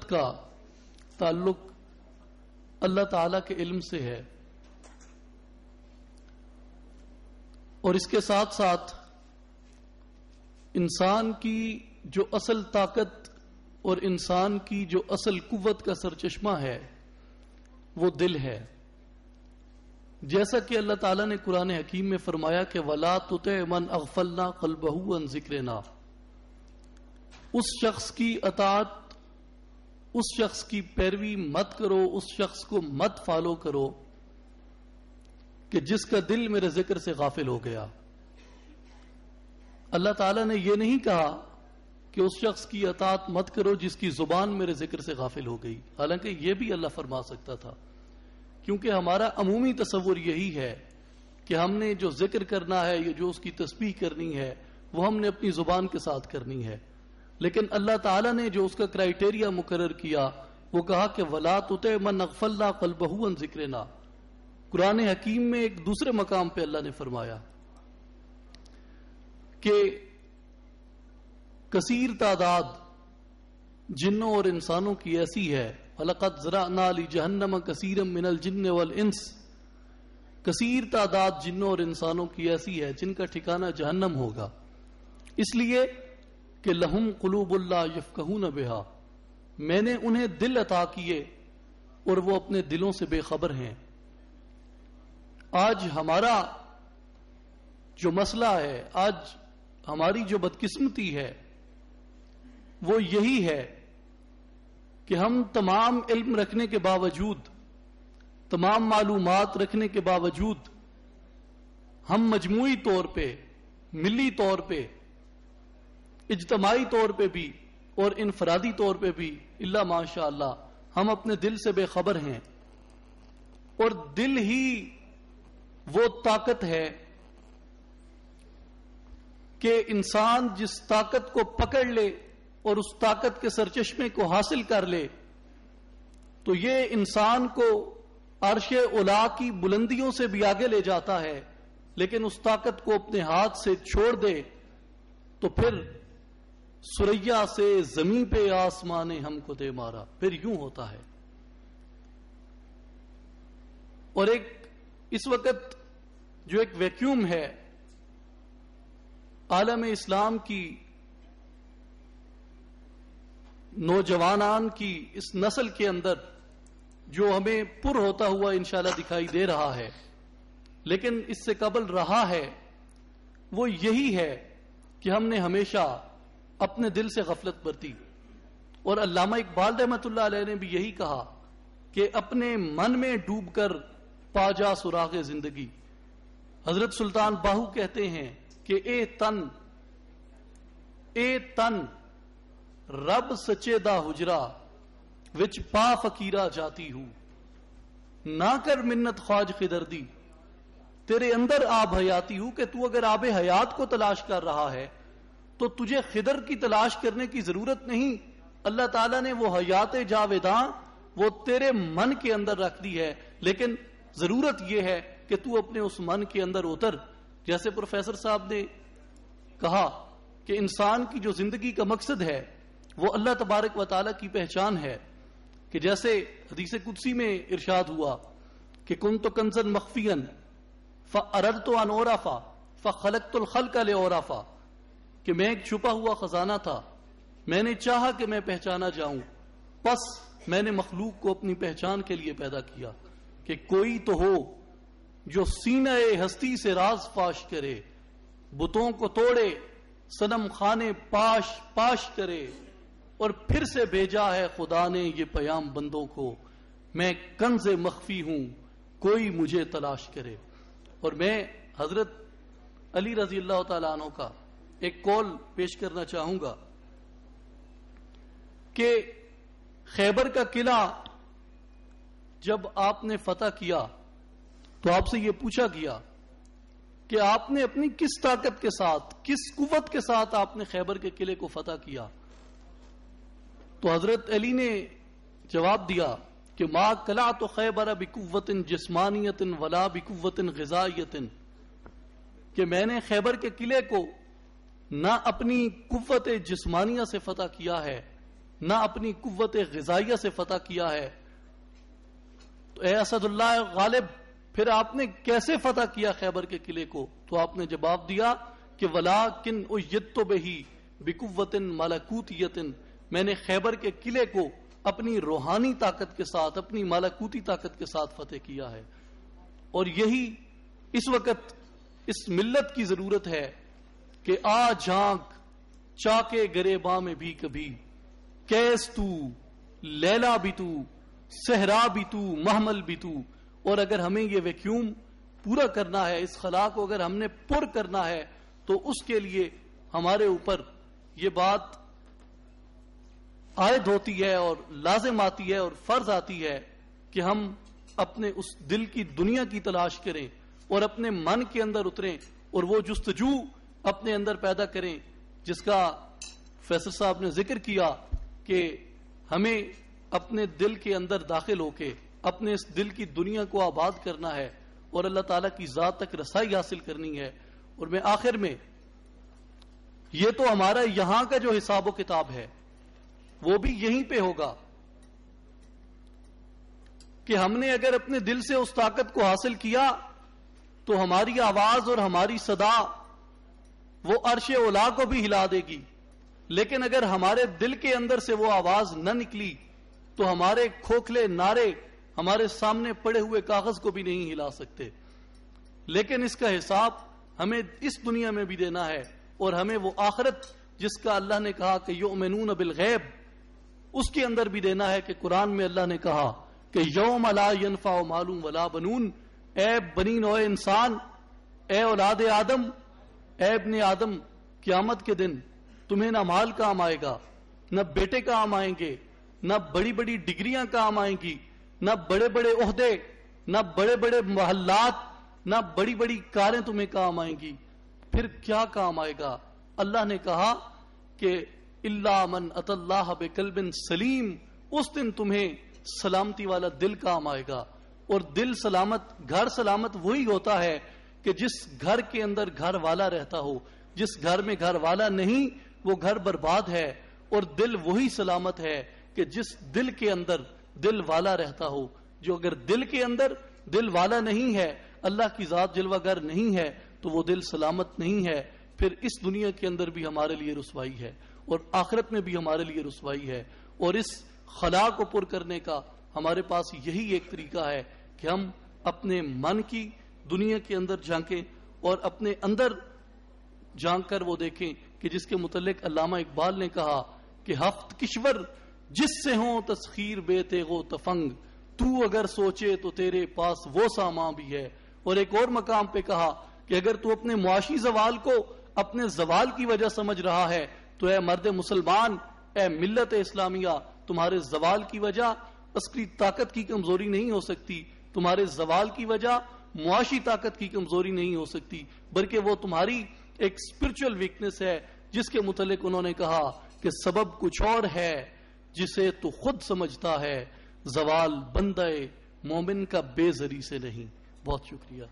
کا تعلق اللہ تعالی کے علم سے ہے، اور اس کے ساتھ ساتھ انسان کی جو اصل طاقت اور انسان کی جو اصل قوت کا سرچشمہ ہے وہ دل ہے. جیسا کہ اللہ تعالیٰ نے قرآن حکیم میں فرمایا کہ وَلَا تُطِعْ مَنْ أَغْفَلْنَا قَلْبَهُ عَنْ ذِكْرِنَا، اس شخص کی اطاعت، اس شخص کی پیروی مت کرو، اس شخص کو مت فالو کرو کہ جس کا دل میرے ذکر سے غافل ہو گیا. اللہ تعالیٰ نے یہ نہیں کہا کہ اس شخص کی اطاعت مت کرو جس کی زبان میرے ذکر سے غافل ہو گئی، حالانکہ یہ بھی اللہ فرما سکتا تھا، کیونکہ ہمارا عمومی تصور یہی ہے کہ ہم نے جو ذکر کرنا ہے یا جو اس کی تسبیح کرنی ہے وہ ہم نے اپنی زبان کے ساتھ کرنی ہے. لیکن اللہ تعالیٰ نے جو اس کا کرائیٹیریا مقرر کیا وہ کہا کہ وَلَا تُطِعْ مَنْ أَغْفَلْنَا قَلْبَهُ عَنْ ذِكْرِنَا. قرآن حکیم میں ایک دوسرے مقام پہ اللہ نے فرمایا کہ کثیر تعداد جنوں اور انسانوں کی ایسی ہے، وَلَقَدْ زَرَعْنَا لِجَهَنَّمَ كَثِيرًا مِنَ الْجِنِّ وَالْإِنسِ، کثیر تعداد جنوں اور انسانوں کی ایسی ہے جن کا ٹھکانہ جہنم ہوگا، اس لیے کہ لَهُمْ قُلُوبٌ لَا يَفْقَهُونَ بِهَا، میں نے انہیں دل عطا کیے اور وہ اپنے دلوں سے بے خبر ہیں. آج ہمارا جو مسئلہ ہے، آج ہماری جو بدقسمتی ہے وہ یہی ہے کہ ہم تمام علم رکھنے کے باوجود، تمام معلومات رکھنے کے باوجود، ہم مجموعی طور پہ، ملی طور پہ، اجتماعی طور پہ بھی اور انفرادی طور پہ بھی الا ماشاء اللہ ہم اپنے دل سے بے خبر ہیں. اور دل ہی وہ طاقت ہے کہ انسان جس طاقت کو پکڑ لے اور اس طاقت کے سرچشمے کو حاصل کر لے تو یہ انسان کو عرش اولا کی بلندیوں سے بھی آگے لے جاتا ہے. لیکن اس طاقت کو اپنے ہاتھ سے چھوڑ دے تو پھر سریا سے زمین پہ آسمان ہم کو دے مارا، پھر یوں ہوتا ہے. اور ایک اس وقت جو ایک ویکیوم ہے عالم اسلام کی نوجوانان کی اس نسل کے اندر جو ہمیں پر ہوتا ہوا انشاءاللہ دکھائی دے رہا ہے، لیکن اس سے قبل رہا ہے، وہ یہی ہے کہ ہم نے ہمیشہ اپنے دل سے غفلت برتی. اور علامہ اقبال رحمۃ اللہ علیہ نے بھی یہی کہا کہ اپنے من میں ڈوب کر پا جا سراغ زندگی. حضرت سلطان باہو کہتے ہیں کہ اے تن رب سچے دا حجرا وچ پا فقیرہ جاتی ہوں، نہ کر منت خواج خدردی، تیرے اندر آب حیاتی ہوں. کہ تو اگر آب حیات کو تلاش کر رہا ہے تو تجھے خضر کی تلاش کرنے کی ضرورت نہیں. اللہ تعالیٰ نے وہ حیات جاویداں وہ تیرے من کے اندر رکھ دی ہے، لیکن ضرورت یہ ہے کہ تو اپنے اس من کے اندر اتر. جیسے پروفیسر صاحب نے کہا کہ انسان کی جو زندگی کا مقصد ہے وہ اللہ تبارک و تعالیٰ کی پہچان ہے، کہ جیسے حدیث قدسی میں ارشاد ہوا کہ کنت کنزا مخفیا فاردت ان اعرفا فخلقت الخلق لاعرفا، کہ میں ایک چھپا ہوا خزانہ تھا، میں نے چاہا کہ میں پہچانا جاؤں، پس میں نے مخلوق کو اپنی پہچان کے لیے پیدا کیا کہ کوئی تو ہو جو سینہ ہستی سے راز فاش کرے، بتوں کو توڑے صنم خانے پاش پاش کرے، اور پھر سے بھیجا ہے خدا نے یہ پیام بندوں کو، میں کنز مخفی ہوں کوئی مجھے تلاش کرے. اور میں حضرت علی رضی اللہ تعالیٰ عنہ کا ایک قول پیش کرنا چاہوں گا کہ خیبر کا قلعہ جب آپ نے فتح کیا تو آپ سے یہ پوچھا گیا کہ آپ نے اپنی کس طاقت کے ساتھ، کس قوت کے ساتھ آپ نے خیبر کے قلعے کو فتح کیا. تو حضرت علی نے جواب دیا کہ ما قلعت خیبر بقوت جسمانیت ولا بقوت غذائیت، کہ میں نے خیبر کے قلعے کو نہ اپنی قوت جسمانیہ سے فتح کیا ہے نہ اپنی قوت غذائیہ سے فتح کیا ہے. تو اے اسد اللہ غالب، پھر آپ نے کیسے فتح کیا خیبر کے قلعے کو؟ تو آپ نے جواب دیا کہ وَلَٰكِنْ أُيِّدتُّ بِهِ بِقُوَّةٍ مَلَكُوتِيَّةٍ، میں نے خیبر کے قلعے کو اپنی روحانی طاقت کے ساتھ، اپنی ملکوتی طاقت کے ساتھ فتح کیا ہے. اور یہی اس وقت اس ملت کی ضرورت ہے کہ آ جھانک چاکے گریباں میں بھی کبھی، کیس تو لیلا بھی تو، صحرا بھی تو، محمل بھی تو. اور اگر ہمیں یہ ویکیوم پورا کرنا ہے، اس خلا کو اگر ہم نے پر کرنا ہے، تو اس کے لیے ہمارے اوپر یہ بات عائد ہوتی ہے اور لازم آتی ہے اور فرض آتی ہے کہ ہم اپنے اس دل کی دنیا کی تلاش کریں اور اپنے من کے اندر اتریں اور وہ جستجو اپنے اندر پیدا کریں جس کا فیصل صاحب نے ذکر کیا کہ ہمیں اپنے دل کے اندر داخل ہو کے اپنے اس دل کی دنیا کو آباد کرنا ہے اور اللہ تعالیٰ کی ذات تک رسائی حاصل کرنی ہے. اور میں آخر میں یہ تو ہمارا یہاں کا جو حساب و کتاب ہے وہ بھی یہیں پہ ہوگا کہ ہم نے اگر اپنے دل سے اس طاقت کو حاصل کیا تو ہماری آواز اور ہماری صدا وہ عرش اولا کو بھی ہلا دے گی. لیکن اگر ہمارے دل کے اندر سے وہ آواز نہ نکلی تو ہمارے کھوکھلے نعرے ہمارے سامنے پڑے ہوئے کاغذ کو بھی نہیں ہلا سکتے. لیکن اس کا حساب ہمیں اس دنیا میں بھی دینا ہے اور ہمیں وہ آخرت جس کا اللہ نے کہا کہ یؤمنون بالغیب، اس کے اندر بھی دینا ہے کہ قرآن میں اللہ نے کہا کہ یوم لا ینفع مال ولا بنون، اے بنی نوع انسان، اے اولاد آدم، اے ابن آدم، قیامت کے دن تمہیں نہ مال کام آئے گا، نہ بیٹے کام آئیں گے، نہ بڑی بڑی ڈگریاں کام آئیں گی، نہ بڑے بڑے عہدے، نہ بڑے بڑے محلات، نہ بڑی بڑی کاریں تمہیں کام آئیں گی. پھر کیا کام آئے گا؟ اللہ نے کہا کہ الا من اتى اللہ بقلب سلیم، اس دن تمہیں سلامتی والا دل کام آئے گا. اور دل سلامت، گھر سلامت وہی ہوتا ہے کہ جس گھر کے اندر گھر والا رہتا ہو. جس گھر میں گھر والا نہیں وہ گھر برباد ہے. اور دل وہی سلامت ہے کہ جس دل کے اندر دل والا رہتا ہو. جو اگر دل کے اندر دل والا نہیں ہے، اللہ کی ذات جلوہ گر نہیں ہے، تو وہ دل سلامت نہیں ہے. پھر اس دنیا کے اندر بھی ہمارے لیے رسوائی ہے اور آخرت میں بھی ہمارے لیے رسوائی ہے. اور اس خلا کو پر کرنے کا ہمارے پاس یہی ایک طریقہ ہے کہ ہم اپنے من کی دنیا کے اندر جھانکیں اور اپنے اندر جھانک کر وہ دیکھیں کہ جس کے متعلق علامہ اقبال نے کہا کہ ہفت کشور جس سے ہوں تسخیر بے تیغ و تفنگ، تو اگر سوچے تو تیرے پاس وہ سامان بھی ہے. اور ایک اور مقام پہ کہا کہ اگر تو اپنے معاشی زوال کو اپنے زوال کی وجہ سمجھ رہا ہے تو اے مرد مسلمان، اے ملت اسلامیہ، تمہارے زوال کی وجہ عسکری طاقت کی کمزوری نہیں ہو سکتی، تمہارے زوال کی وجہ معاشی طاقت کی کمزوری نہیں ہو سکتی، بلکہ وہ تمہاری ایک اسپرچل ویکنس ہے جس کے متعلق انہوں نے کہا کہ سبب کچھ اور ہے جسے تو خود سمجھتا ہے، زوال بندہ مومن کا بے زری سے نہیں. بہت شکریہ.